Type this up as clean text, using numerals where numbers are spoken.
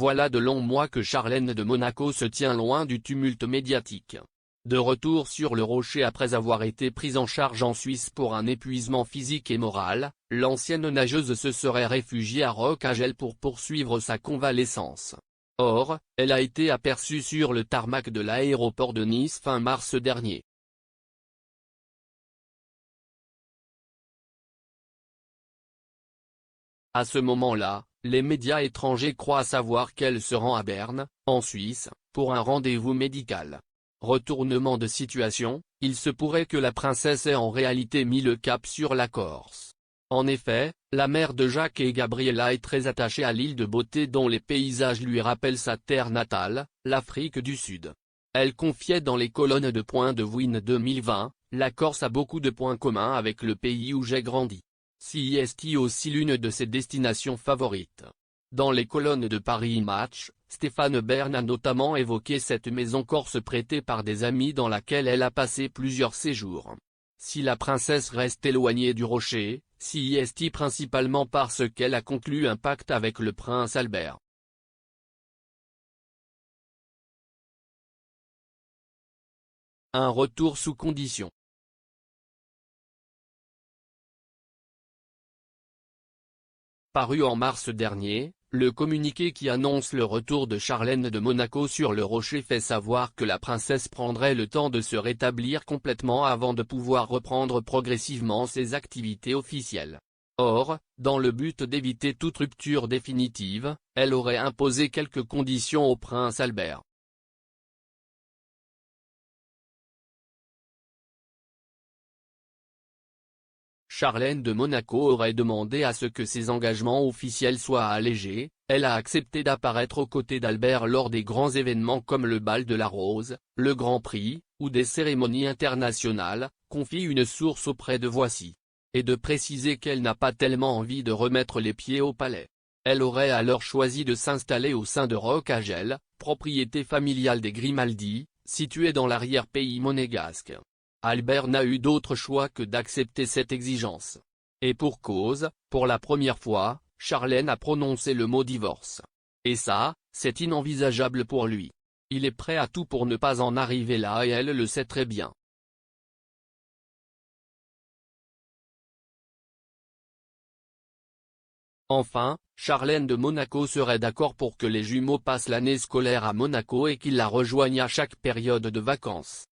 Voilà de longs mois que Charlène de Monaco se tient loin du tumulte médiatique. De retour sur le rocher après avoir été prise en charge en Suisse pour un épuisement physique et moral, l'ancienne nageuse se serait réfugiée à Roccagel pour poursuivre sa convalescence. Or, elle a été aperçue sur le tarmac de l'aéroport de Nice fin mars dernier. À ce moment-là, les médias étrangers croient savoir qu'elle se rend à Berne, en Suisse, pour un rendez-vous médical. Retournement de situation, il se pourrait que la princesse ait en réalité mis le cap sur la Corse. En effet, la mère de Jacques et Gabriella est très attachée à l'île de beauté dont les paysages lui rappellent sa terre natale, l'Afrique du Sud. Elle confiait dans les colonnes de Point de Vue 2020, la Corse a beaucoup de points communs avec le pays où j'ai grandi. C'est aussi l'une de ses destinations favorites. Dans les colonnes de Paris Match, Stéphane Bern a notamment évoqué cette maison corse prêtée par des amis dans laquelle elle a passé plusieurs séjours. Si la princesse reste éloignée du rocher, c'est principalement parce qu'elle a conclu un pacte avec le prince Albert. Un retour sous condition. Paru en mars dernier, le communiqué qui annonce le retour de Charlène de Monaco sur le rocher fait savoir que la princesse prendrait le temps de se rétablir complètement avant de pouvoir reprendre progressivement ses activités officielles. Or, dans le but d'éviter toute rupture définitive, elle aurait imposé quelques conditions au prince Albert. Charlène de Monaco aurait demandé à ce que ses engagements officiels soient allégés, elle a accepté d'apparaître aux côtés d'Albert lors des grands événements comme le bal de la Rose, le Grand Prix, ou des cérémonies internationales, confie une source auprès de Voici. Et de préciser qu'elle n'a pas tellement envie de remettre les pieds au palais. Elle aurait alors choisi de s'installer au sein de Roccagel, propriété familiale des Grimaldi, située dans l'arrière-pays monégasque. Albert n'a eu d'autre choix que d'accepter cette exigence. Et pour cause, pour la première fois, Charlène a prononcé le mot divorce. Et ça, c'est inenvisageable pour lui. Il est prêt à tout pour ne pas en arriver là et elle le sait très bien. Enfin, Charlène de Monaco serait d'accord pour que les jumeaux passent l'année scolaire à Monaco et qu'ils la rejoignent à chaque période de vacances.